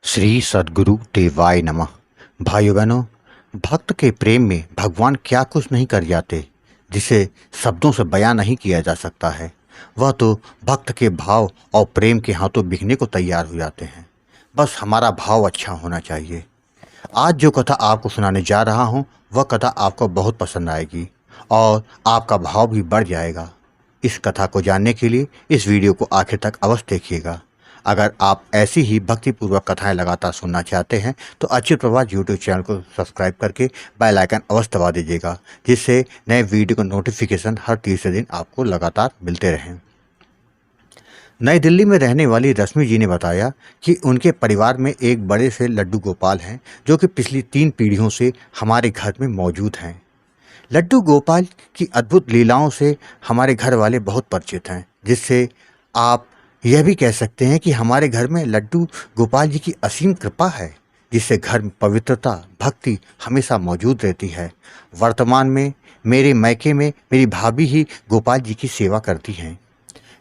श्री सद्गुरु देवाय नमः। भाइयों बहनों, भक्त के प्रेम में भगवान क्या कुछ नहीं कर जाते जिसे शब्दों से बयां नहीं किया जा सकता है। वह तो भक्त के भाव और प्रेम के हाथों बिकने को तैयार हो जाते हैं। बस हमारा भाव अच्छा होना चाहिए। आज जो कथा आपको सुनाने जा रहा हूँ वह कथा आपको बहुत पसंद आएगी और आपका भाव भी बढ़ जाएगा। इस कथा को जानने के लिए इस वीडियो को आखिर तक अवश्य देखिएगा। अगर आप ऐसी ही भक्तिपूर्वक कथाएं लगातार सुनना चाहते हैं तो अच्युत प्रभात यूट्यूब चैनल को सब्सक्राइब करके बेल आइकन अवश्य दबा दीजिएगा, जिससे नए वीडियो का नोटिफिकेशन हर तीसरे दिन आपको लगातार मिलते रहें। नई दिल्ली में रहने वाली रश्मि जी ने बताया कि उनके परिवार में एक बड़े से लड्डू गोपाल हैं जो कि पिछली 3 पीढ़ियों से हमारे घर में मौजूद हैं। लड्डू गोपाल की अद्भुत लीलाओं से हमारे घर वाले बहुत परिचित हैं, जिससे आप यह भी कह सकते हैं कि हमारे घर में लड्डू गोपाल जी की असीम कृपा है, जिससे घर में पवित्रता, भक्ति हमेशा मौजूद रहती है। वर्तमान में मेरे मैके में मेरी भाभी ही गोपाल जी की सेवा करती हैं।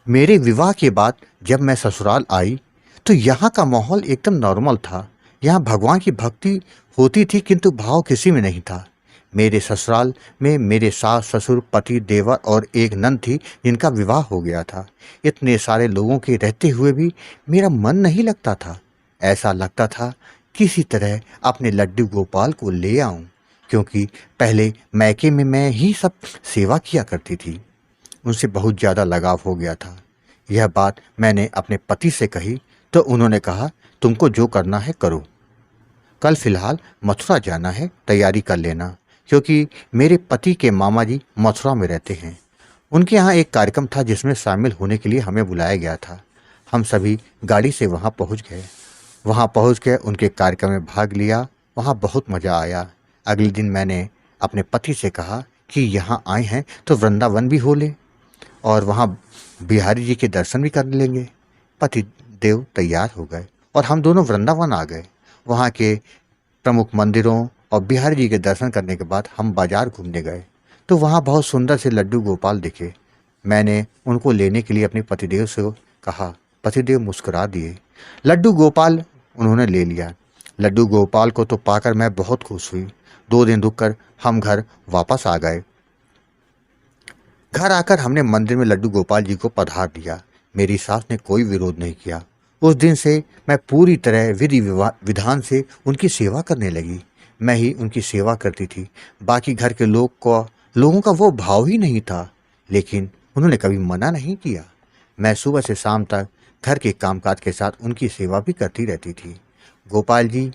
मेरे विवाह के बाद जब मैं ससुराल आई तो यहाँ का माहौल एकदम नॉर्मल था। यहाँ भगवान की भक्ति होती थी किंतु भाव किसी में नहीं था। मेरे ससुराल में मेरे सास ससुर पति देवर और एक नंद थी जिनका विवाह हो गया था। इतने सारे लोगों के रहते हुए भी मेरा मन नहीं लगता था। ऐसा लगता था किसी तरह अपने लड्डू गोपाल को ले आऊं, क्योंकि पहले मैके में मैं ही सब सेवा किया करती थी। उनसे बहुत ज़्यादा लगाव हो गया था। यह बात मैंने अपने पति से कही तो उन्होंने कहा, तुमको जो करना है करो, कल फिलहाल मथुरा जाना है, तैयारी कर लेना, क्योंकि मेरे पति के मामा जी मथुरा में रहते हैं। उनके यहाँ एक कार्यक्रम था जिसमें शामिल होने के लिए हमें बुलाया गया था। हम सभी गाड़ी से वहाँ पहुँच गए। वहाँ पहुँच के उनके कार्यक्रम में भाग लिया। वहाँ बहुत मज़ा आया। अगले दिन मैंने अपने पति से कहा कि यहाँ आए हैं तो वृंदावन भी हो लें और वहाँ बिहारी जी के दर्शन भी कर लेंगे। पति देव तैयार हो गए और हम दोनों वृंदावन आ गए। वहाँ के प्रमुख मंदिरों और बिहारी जी के दर्शन करने के बाद हम बाजार घूमने गए तो वहाँ बहुत सुंदर से लड्डू गोपाल दिखे। मैंने उनको लेने के लिए अपने पतिदेव से कहा। पतिदेव मुस्कुरा दिए। लड्डू गोपाल उन्होंने ले लिया। लड्डू गोपाल को तो पाकर मैं बहुत खुश हुई। 2 दिन रुककर हम घर वापस आ गए। घर आकर हमने मंदिर में लड्डू गोपाल जी को पधार दिया। मेरी सास ने कोई विरोध नहीं किया। उस दिन से मैं पूरी तरह विधि विधान से उनकी सेवा करने लगी। मैं ही उनकी सेवा करती थी। बाकी घर के लोगों का वो भाव ही नहीं था, लेकिन उन्होंने कभी मना नहीं किया। मैं सुबह से शाम तक घर के कामकाज के साथ उनकी सेवा भी करती रहती थी। गोपाल जी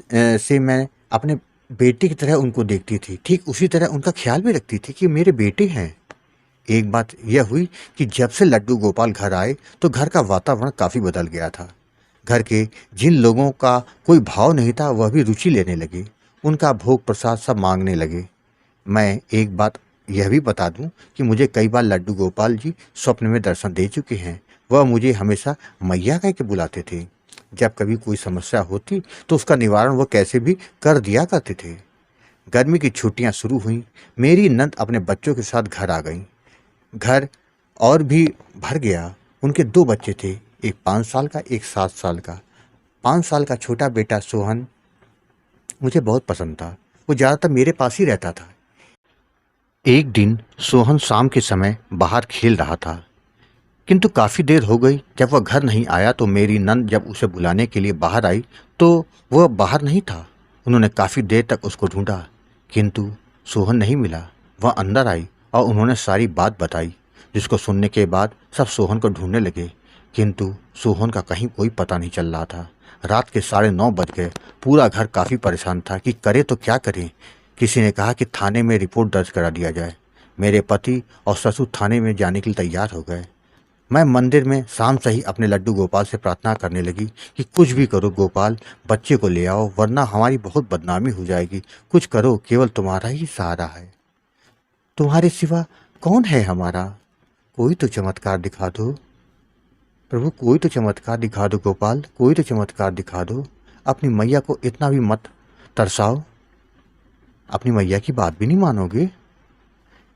से मैं अपने बेटे की तरह उनको देखती थी, ठीक उसी तरह उनका ख्याल भी रखती थी कि मेरे बेटे हैं। एक बात यह हुई कि जब से लड्डू गोपाल घर आए तो घर का वातावरण काफ़ी बदल गया था। घर के जिन लोगों का कोई भाव नहीं था वह भी रुचि लेने लगे। उनका भोग प्रसाद सब मांगने लगे। मैं एक बात यह भी बता दूं कि मुझे कई बार लड्डू गोपाल जी स्वप्न में दर्शन दे चुके हैं। वह मुझे हमेशा मैया कह के बुलाते थे। जब कभी कोई समस्या होती तो उसका निवारण वह कैसे भी कर दिया करते थे। गर्मी की छुट्टियां शुरू हुई। मेरी नंद अपने बच्चों के साथ घर आ गई। घर और भी भर गया। उनके 2 बच्चे थे, एक 5 साल का, एक 7 साल का। 5 साल का छोटा बेटा सोहन मुझे बहुत पसंद था। वो ज़्यादातर मेरे पास ही रहता था। एक दिन सोहन शाम के समय बाहर खेल रहा था, किंतु काफ़ी देर हो गई। जब वह घर नहीं आया तो मेरी नंद जब उसे बुलाने के लिए बाहर आई तो वह बाहर नहीं था। उन्होंने काफ़ी देर तक उसको ढूंढा, किंतु सोहन नहीं मिला। वह अंदर आई और उन्होंने सारी बात बताई, जिसको सुनने के बाद सब सोहन को ढूंढने लगे, किंतु सोहन का कहीं कोई पता नहीं चल रहा था। रात के 9:30 बज गए। पूरा घर काफ़ी परेशान था कि करे तो क्या करें। किसी ने कहा कि थाने में रिपोर्ट दर्ज करा दिया जाए। मेरे पति और ससुर थाने में जाने के लिए तैयार हो गए। मैं मंदिर में शाम से ही अपने लड्डू गोपाल से प्रार्थना करने लगी कि कुछ भी करो गोपाल, बच्चे को ले आओ, वरना हमारी बहुत बदनामी हो जाएगी। कुछ करो, केवल तुम्हारा ही सहारा है। तुम्हारे सिवा कौन है हमारा? कोई तो चमत्कार दिखा दो प्रभु, कोई तो चमत्कार दिखा दो गोपाल, कोई तो चमत्कार दिखा दो। अपनी मैया को इतना भी मत तरसाओ। अपनी मैया की बात भी नहीं मानोगे?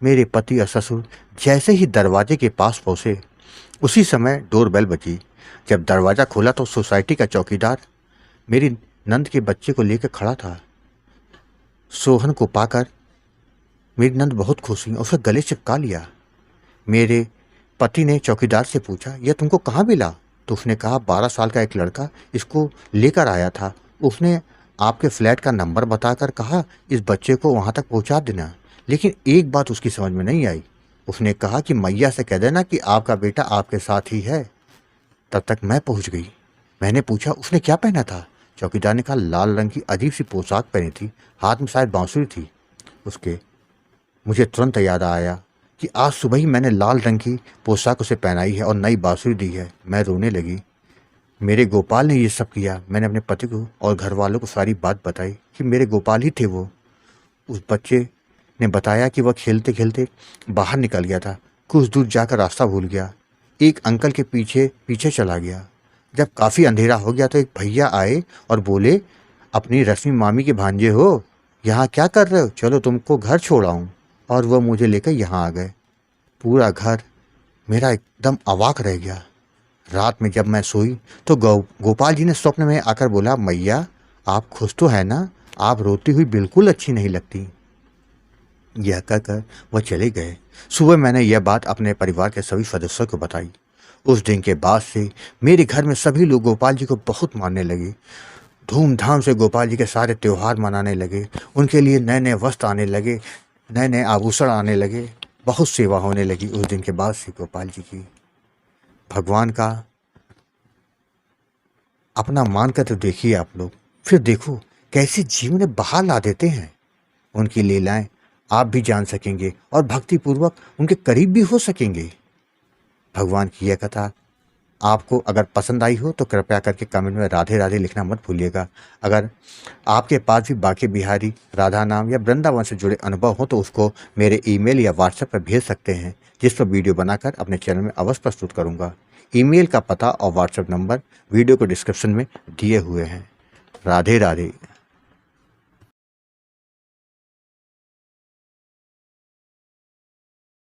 मेरे पति और ससुर जैसे ही दरवाजे के पास पहुँचे उसी समय डोरबेल बजी। जब दरवाज़ा खोला तो सोसाइटी का चौकीदार मेरी नंद के बच्चे को लेकर खड़ा था। सोहन को पाकर मेरी नंद बहुत खुश हुई और उसे गले चिपका लिया। मेरे पति ने चौकीदार से पूछा, यह तुमको कहाँ मिला? तो उसने कहा, 12 साल का एक लड़का इसको लेकर आया था। उसने आपके फ्लैट का नंबर बताकर कहा इस बच्चे को वहाँ तक पहुँचा देना। लेकिन एक बात उसकी समझ में नहीं आई। उसने कहा कि मैया से कह देना कि आपका बेटा आपके साथ ही है। तब तक मैं पहुँच गई। मैंने पूछा, उसने क्या पहना था? चौकीदार ने कहा, लाल रंग की अजीब सी पोशाक पहनी थी, हाथ में शायद बांसुरी थी उसके। मुझे तुरंत याद आया कि आज सुबह ही मैंने लाल रंग की पोशाक उसे पहनाई है और नई बांसुरी दी है। मैं रोने लगी। मेरे गोपाल ने ये सब किया। मैंने अपने पति को और घर वालों को सारी बात बताई कि मेरे गोपाल ही थे वो। उस बच्चे ने बताया कि वह खेलते खेलते बाहर निकल गया था। कुछ दूर जाकर रास्ता भूल गया, एक अंकल के पीछे पीछे चला गया। जब काफ़ी अंधेरा हो गया तो एक भैया आए और बोले, अपनी रश्मि मामी के भांजे हो, यहाँ क्या कर रहे हो? चलो तुमको घर छोड़ाऊँ। और वह मुझे लेकर यहाँ आ गए। पूरा घर मेरा एकदम अवाक रह गया। रात में जब मैं सोई तो गोपाल जी ने स्वप्न में आकर बोला, मैया आप खुश तो है ना? आप रोती हुई बिल्कुल अच्छी नहीं लगती। यह कहकर वह चले गए। सुबह मैंने यह बात अपने परिवार के सभी सदस्यों को बताई। उस दिन के बाद से मेरे घर में सभी लोग गोपाल जी को बहुत मानने लगे। धूमधाम से गोपाल जी के सारे त्यौहार मनाने लगे। उनके लिए नए नए वस्त्र आने लगे, नए नए आभूषण आने लगे। बहुत सेवा होने लगी उस दिन के बाद से गोपाल जी की। भगवान का अपना मानकर तो देखिए आप लोग, फिर देखो कैसे जीवन में बाहर ला देते हैं। उनकी लीलाएं आप भी जान सकेंगे और भक्तिपूर्वक उनके करीब भी हो सकेंगे। भगवान की यह कथा आपको अगर पसंद आई हो तो कृपया करके कमेंट में राधे राधे लिखना मत भूलिएगा। अगर आपके पास भी बांके बिहारी, राधा नाम या वृंदावन से जुड़े अनुभव हो तो उसको मेरे ईमेल या व्हाट्सएप पर भेज सकते हैं, जिस पर वीडियो बनाकर अपने चैनल में अवश्य प्रस्तुत करूँगा। ईमेल का पता और व्हाट्सएप नंबर वीडियो को डिस्क्रिप्शन में दिए हुए हैं। राधे राधे।